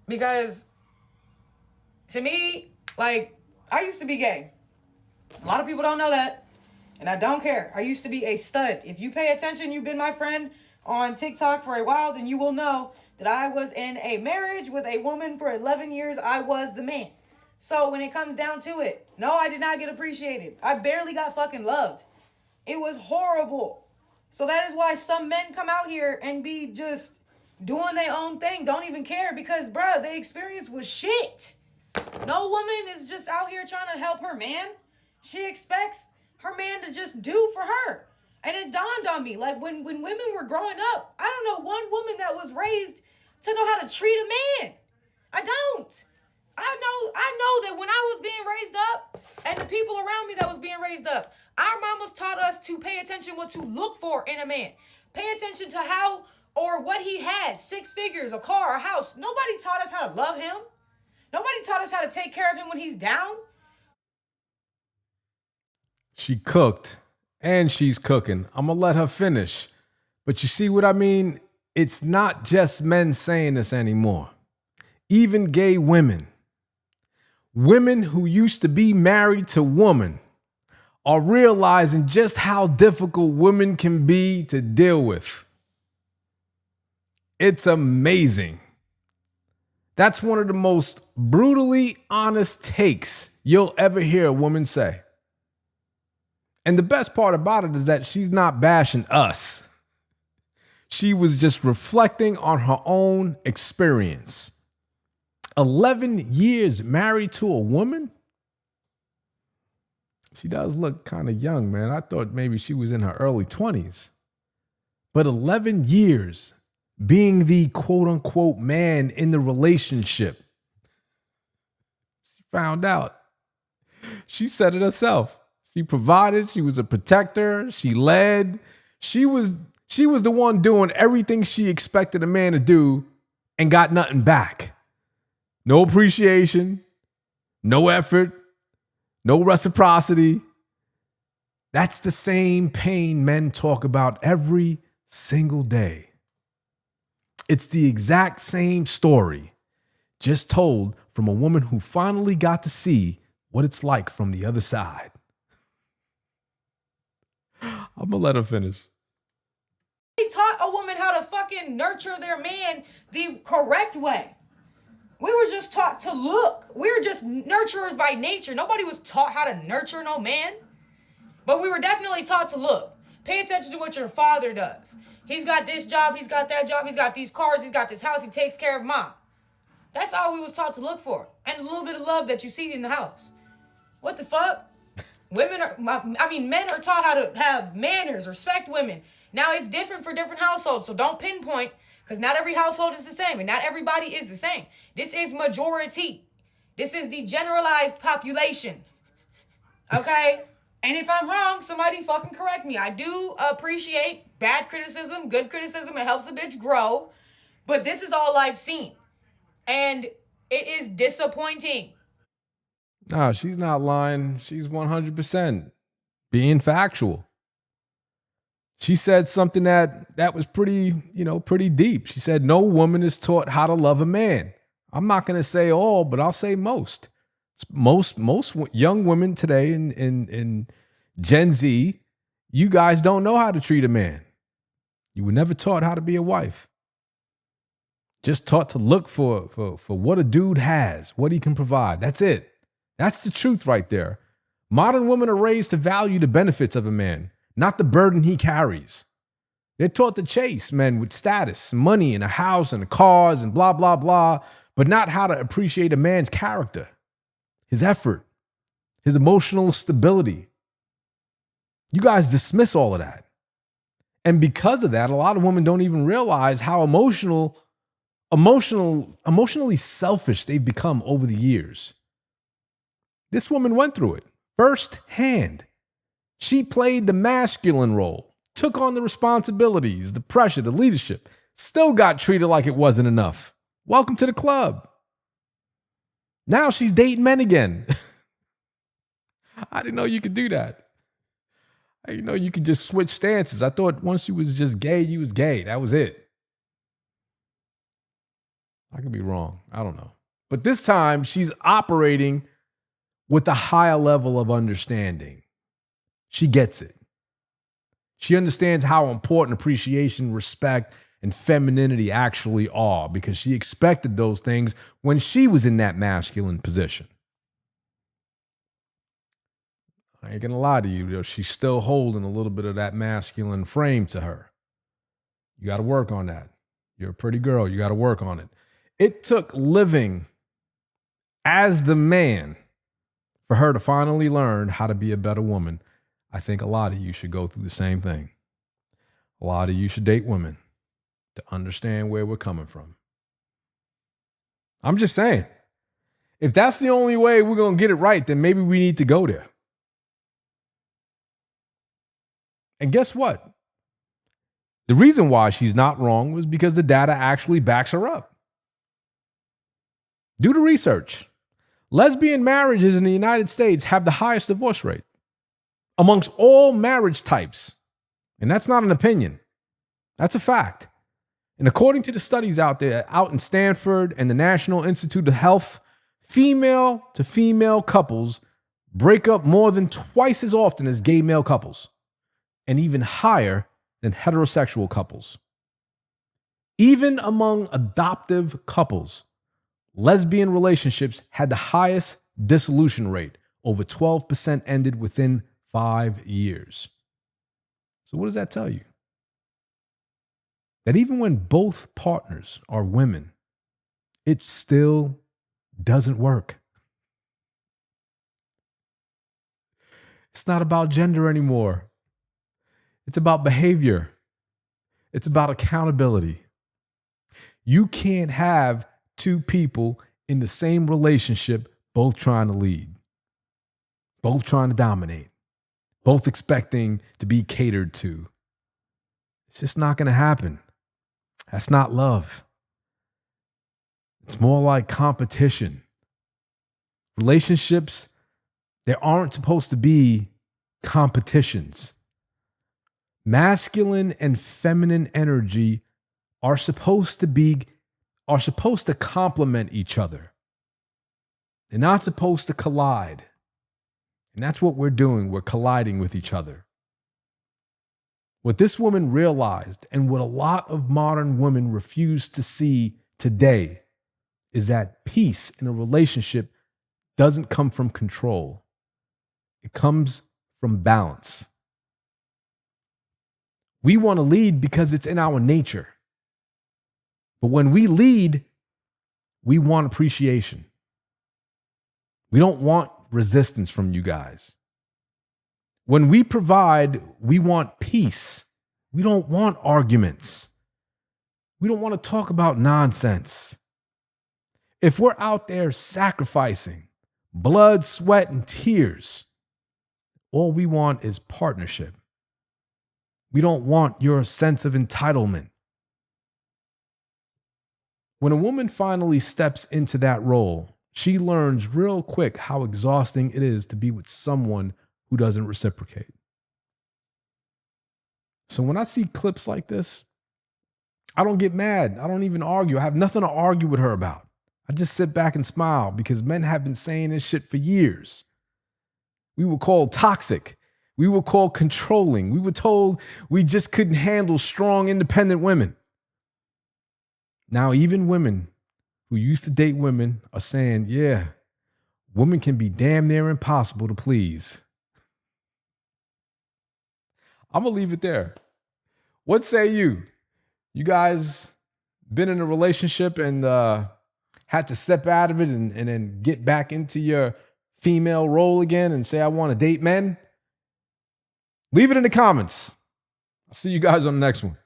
Because to me, like, I used to be gay. A lot of people don't know that. And I don't care. I used to be a stud. If you pay attention, you've been my friend on TikTok for a while, then you will know that I was in a marriage with a woman for 11 years. I was the man. So when it comes down to it, no, I did not get appreciated. I barely got fucking loved. It was horrible. So that is why some men come out here and be just doing their own thing, don't even care, because, bruh, the experience was shit. No woman is just out here trying to help her man. She expects her man to just do for her. And it dawned on me, like, when women were growing up, I don't know one woman that was raised to know how to treat a man. I don't. I know that when I was being raised up and the people around me that was being raised up, our mamas taught us to pay attention what to look for in a man. Pay attention to how or what he has, 6 figures, a car, a house. Nobody taught us how to love him. Nobody taught us how to take care of him when he's down. She cooked and she's cooking. I'm going to let her finish. But you see what I mean? It's not just men saying this anymore. Even gay women. Women who used to be married to women are realizing just how difficult women can be to deal with. It's amazing. That's one of the most brutally honest takes you'll ever hear a woman say. And the best part about it is that she's not bashing us. She was just reflecting on her own experience. 11 years married to a woman? She does look kind of young, man. I thought maybe she was in her early 20s. But 11 years being the quote unquote man in the relationship. She found out. She said it herself. She provided. She was a protector. She led. She was the one doing everything she expected a man to do and got nothing back. No appreciation, no effort, no reciprocity. That's the same pain men talk about every single day. It's the exact same story, just told from a woman who finally got to see what it's like from the other side. I'm gonna let her finish. They taught a woman how to fucking nurture their man the correct way. We were just taught to look. We were just nurturers by nature. Nobody was taught how to nurture no man. But we were definitely taught to look. Pay attention to what your father does. He's got this job. He's got that job. He's got these cars. He's got this house. He takes care of mom. That's all we was taught to look for. And a little bit of love that you see in the house. What the fuck? Men are taught how to have manners, respect women. Now it's different for different households. So don't pinpoint, because not every household is the same and not everybody is the same. This is majority. This is the generalized population. Okay? And if I'm wrong, somebody fucking correct me. I do appreciate bad criticism, good criticism. It helps a bitch grow. But this is all I've seen. And it is disappointing. No, she's not lying. She's 100% being factual. She said something that was pretty deep. She said, no woman is taught how to love a man. I'm not going to say all, but I'll say most. Most young women today in Gen Z, you guys don't know how to treat a man. You were never taught how to be a wife. Just taught to look for what a dude has, what he can provide. That's it. That's the truth right there. Modern women are raised to value the benefits of a man, not the burden he carries. They're taught to chase men with status, money, and a house and cars and blah, blah, blah, but not how to appreciate a man's character, his effort, his emotional stability. You guys dismiss all of that. And because of that, a lot of women don't even realize how emotionally selfish they've become over the years. This woman went through it firsthand. She played the masculine role, took on the responsibilities, the pressure, the leadership, still got treated like it wasn't enough. Welcome to the club. Now she's dating men again. I didn't know you could do that. I didn't know you could just switch stances. I thought once you was just gay, you was gay. That was it. I could be wrong. I don't know. But this time she's operating with a higher level of understanding. She gets it. She understands how important appreciation, respect, and femininity actually are because she expected those things when she was in that masculine position. I ain't gonna lie to you, though, she's still holding a little bit of that masculine frame to her. You got to work on that. You're a pretty girl. You got to work on it. It took living as the man for her to finally learn how to be a better woman. I think a lot of you should go through the same thing. A lot of you should date women to understand where we're coming from. I'm just saying, if that's the only way we're going to get it right, then maybe we need to go there. And guess what? The reason why she's not wrong was because the data actually backs her up. Do the research. Lesbian marriages in the United States have the highest divorce rate amongst all marriage types. And that's not an opinion. That's a fact. And according to the studies out there, out in Stanford and the National Institute of Health, female to female couples break up more than twice as often as gay male couples, and even higher than heterosexual couples. Even among adoptive couples, lesbian relationships had the highest dissolution rate. Over 12% ended within 5 years. So what does that tell you? That even when both partners are women, it still doesn't work. It's not about gender anymore. It's about behavior. It's about accountability. You can't have two people in the same relationship both trying to lead, both trying to dominate, both expecting to be catered to. It's just not going to happen. That's not love. It's more like competition. Relationships, there aren't supposed to be competitions. Masculine and feminine energy are supposed to complement each other. They're not supposed to collide. And that's what we're doing. We're colliding with each other. What this woman realized, and what a lot of modern women refuse to see today, is that peace in a relationship doesn't come from control. It comes from balance. We want to lead because it's in our nature. But when we lead, we want appreciation. We don't want resistance from you guys. When we provide, we want peace. We don't want arguments. We don't want to talk about nonsense. If we're out there sacrificing blood, sweat, and tears, all we want is partnership. We don't want your sense of entitlement. When a woman finally steps into that role, she learns real quick how exhausting it is to be with someone who doesn't reciprocate. So when I see clips like this, I don't get mad. I don't even argue. I have nothing to argue with her about. I just sit back and smile because men have been saying this shit for years. We were called toxic. We were called controlling. We were told we just couldn't handle strong, independent women. Now, even women who used to date women are saying, yeah, women can be damn near impossible to please. I'm going to leave it there. What say you? You guys been in a relationship and had to step out of it and then get back into your female role again and say, I want to date men? Leave it in the comments. I'll see you guys on the next one.